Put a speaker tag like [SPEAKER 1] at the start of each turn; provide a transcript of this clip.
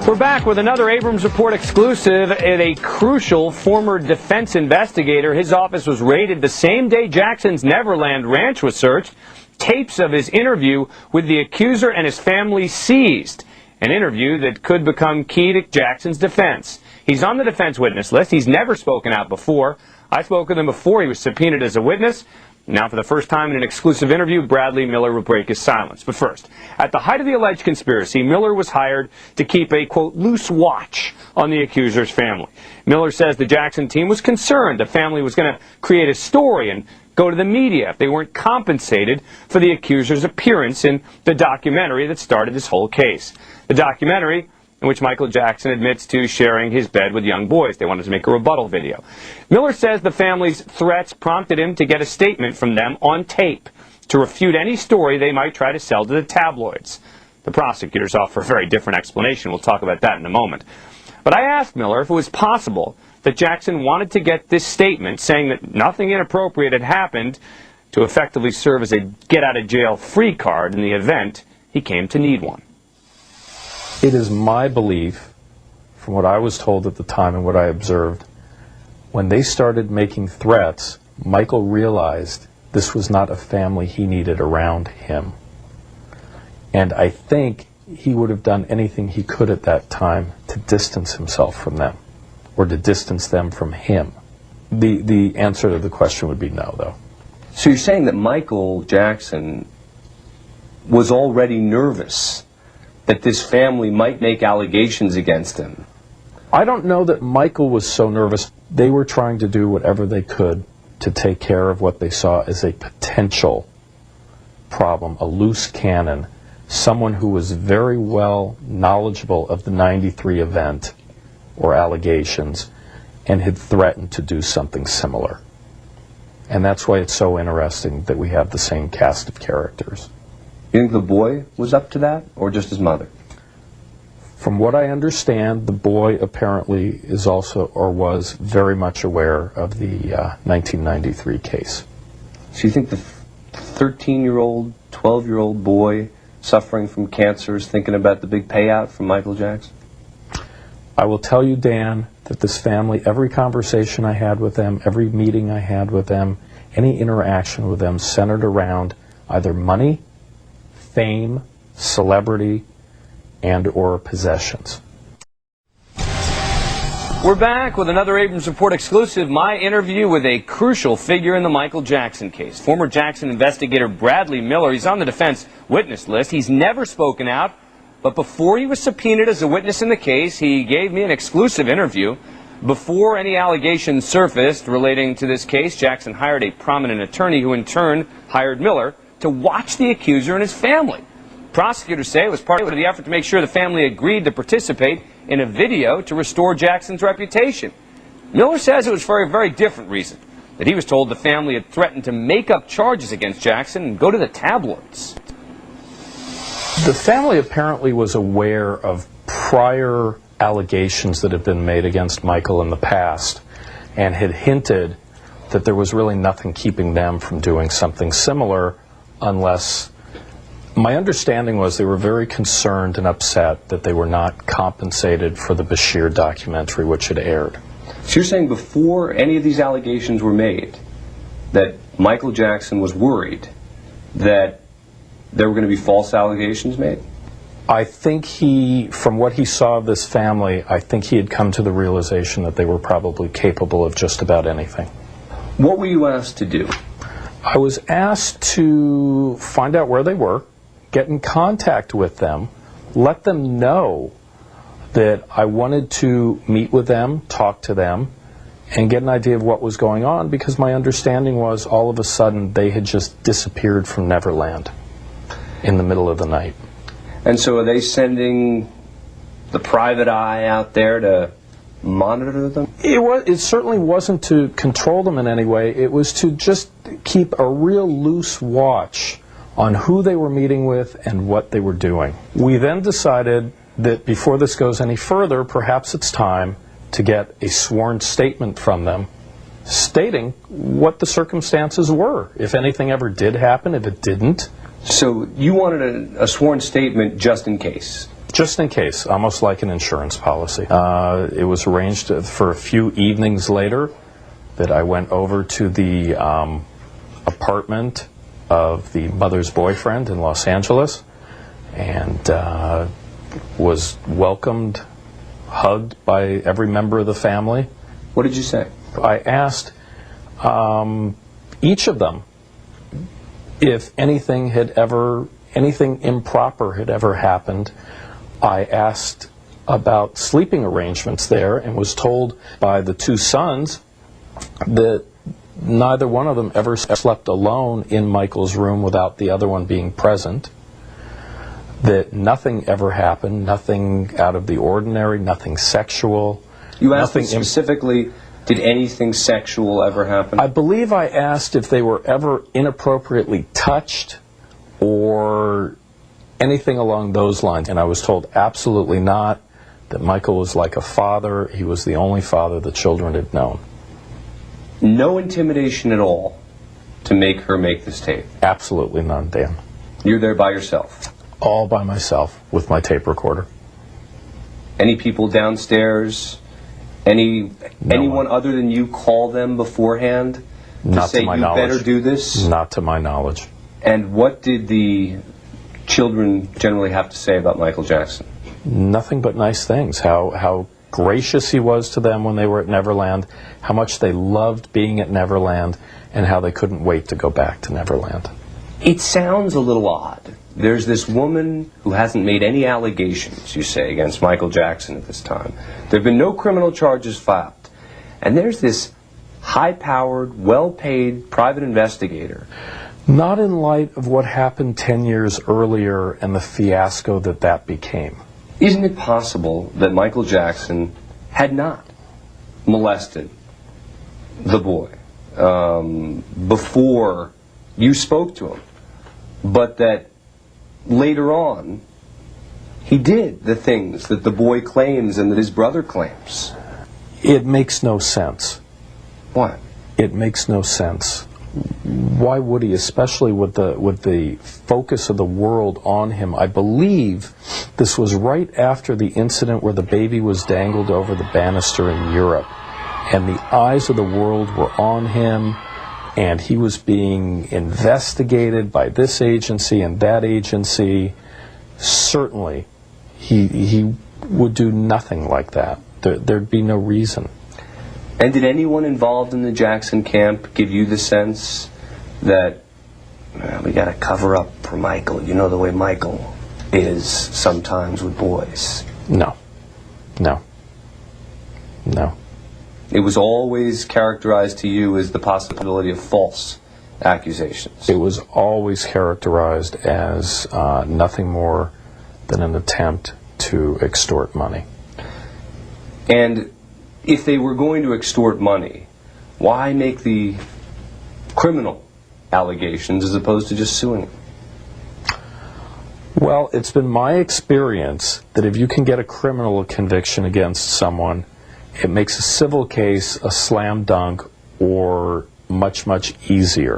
[SPEAKER 1] We're back with another Abrams Report exclusive. A crucial former defense investigator. His office was raided the same day Jackson's Neverland Ranch was searched. Tapes of his interview with the accuser and his family seized. An interview that could become key to Jackson's defense. He's on the defense witness list. He's never spoken out before. I spoke with him before he was subpoenaed as a witness. Now, for the first time in an exclusive interview, Bradley Miller will break his silence. But first, at the height of the alleged conspiracy, Miller was hired to keep a, quote, loose watch on the accuser's family. Miller says the Jackson team was concerned the family was going to create a story and go to the media if they weren't compensated for the accuser's appearance in the documentary that started this whole case. The documentary in which Michael Jackson admits to sharing his bed with young boys. They wanted to make a rebuttal video. Miller says the family's threats prompted him to get a statement from them on tape to refute any story they might try to sell to the tabloids. The prosecutors offer a very different explanation. We'll talk about that in a moment. But I asked Miller if it was possible that Jackson wanted to get this statement saying that nothing inappropriate had happened to effectively serve as a get-out-of-jail-free card in the event he came to need one.
[SPEAKER 2] It is my belief, from what I was told at the time and what I observed, when they started making threats, Michael realized this was not a family he needed around him. And I think he would have done anything he could at that time to distance himself from them, or to distance them from him. The answer to the question would be no, though.
[SPEAKER 3] So you're saying that Michael Jackson was already nervous that this family might make allegations against him?
[SPEAKER 2] I don't know that Michael was so nervous. They were trying to do whatever they could to take care of what they saw as a potential problem, a loose cannon, someone who was very well knowledgeable of the '93 event or allegations and had threatened to do something similar. And that's why it's so interesting that we have the same cast of characters.
[SPEAKER 3] You think the boy was up to that, or just his mother?
[SPEAKER 2] From what I understand, the boy apparently is also, or was, very much aware of the 1993 case.
[SPEAKER 3] So you think the 13-year-old, 12-year-old boy suffering from cancer is thinking about the big payout from Michael Jackson?
[SPEAKER 2] I will tell you, Dan, that this family, every conversation I had with them, every meeting I had with them, any interaction with them centered around either money, fame, celebrity, and or possessions.
[SPEAKER 1] We're back with another Abrams Report exclusive, my interview with a crucial figure in the Michael Jackson case. Former Jackson investigator Bradley Miller. He's on the defense witness list. He's never spoken out, but before he was subpoenaed as a witness in the case, he gave me an exclusive interview. Before any allegations surfaced relating to this case, Jackson hired a prominent attorney who in turn hired Miller to watch the accuser and his family. Prosecutors say it was part of the effort to make sure the family agreed to participate in a video to restore Jackson's reputation. Miller says it was for a very different reason, that he was told the family had threatened to make up charges against Jackson and go to the tabloids.
[SPEAKER 2] The family apparently was aware of prior allegations that had been made against Michael in the past and had hinted that there was really nothing keeping them from doing something similar unless, my understanding was they were very concerned and upset that they were not compensated for the Bashir documentary which had aired.
[SPEAKER 3] So you're saying before any of these allegations were made that Michael Jackson was worried that there were going to be false allegations made?
[SPEAKER 2] I think from what he saw of this family, I think he had come to the realization that they were probably capable of just about anything.
[SPEAKER 3] What were you asked to do?
[SPEAKER 2] I was asked to find out where they were, get in contact with them, let them know that I wanted to meet with them, talk to them, and get an idea of what was going on, because my understanding was all of a sudden they had just disappeared from Neverland in the middle of the night.
[SPEAKER 3] And so are they sending the private eye out there to monitor them?
[SPEAKER 2] It certainly wasn't to control them in any way. It was to just keep a real loose watch on who they were meeting with and what they were doing. We then decided that before this goes any further, perhaps it's time to get a sworn statement from them stating what the circumstances were, if anything ever did happen, if it didn't.
[SPEAKER 3] So you wanted a sworn statement just in case?
[SPEAKER 2] Just in case, almost like an insurance policy. It was arranged for a few evenings later that I went over to the apartment of the mother's boyfriend in Los Angeles and was welcomed, hugged by every member of the family.
[SPEAKER 3] What did you say?
[SPEAKER 2] I asked each of them if anything improper had ever happened. I asked about sleeping arrangements there and was told by the two sons that neither one of them ever slept alone in Michael's room without the other one being present, that nothing ever happened, nothing out of the ordinary, nothing sexual.
[SPEAKER 3] You asked them specifically, did anything sexual ever happen?
[SPEAKER 2] I believe I asked if they were ever inappropriately touched or anything along those lines, and I was told absolutely not, that Michael was like a father. He was the only father the children had known.
[SPEAKER 3] No intimidation at all to make her make this tape?
[SPEAKER 2] Absolutely none, Dan.
[SPEAKER 3] You're there by yourself?
[SPEAKER 2] All by myself with my tape recorder.
[SPEAKER 3] Any people downstairs? Anyone other than you call them beforehand to say, you better do this?
[SPEAKER 2] Not to my knowledge.
[SPEAKER 3] And what did the children generally have to say about Michael Jackson?
[SPEAKER 2] Nothing but nice things. How gracious he was to them when they were at Neverland, how much they loved being at Neverland, and how they couldn't wait to go back to Neverland.
[SPEAKER 3] It sounds a little odd. There's this woman who hasn't made any allegations, you say, against Michael Jackson at this time. There have been no criminal charges filed. And there's this high-powered, well-paid private investigator.
[SPEAKER 2] Not in light of what happened 10 years earlier and the fiasco that became.
[SPEAKER 3] Isn't it possible that Michael Jackson had not molested the boy before you spoke to him, but that later on he did the things that the boy claims and that his brother claims?
[SPEAKER 2] It makes no sense.
[SPEAKER 3] Why?
[SPEAKER 2] It makes no sense. Why would he, especially with the focus of the world on him? I believe this was right after the incident where the baby was dangled over the banister in Europe, and the eyes of the world were on him, and he was being investigated by this agency and that agency. Certainly, he would do nothing like that. There'd be no reason.
[SPEAKER 3] And did anyone involved in the Jackson camp give you the sense that we got to cover up for Michael? You know the way Michael is sometimes with boys.
[SPEAKER 2] No. No. No.
[SPEAKER 3] It was always characterized to you as the possibility of false accusations.
[SPEAKER 2] It was always characterized as nothing more than an attempt to extort money.
[SPEAKER 3] And if they were going to extort money, why make the criminal allegations as opposed to just suing them?
[SPEAKER 2] Well, it's been my experience that if you can get a criminal conviction against someone, it makes a civil case a slam dunk or much, much easier.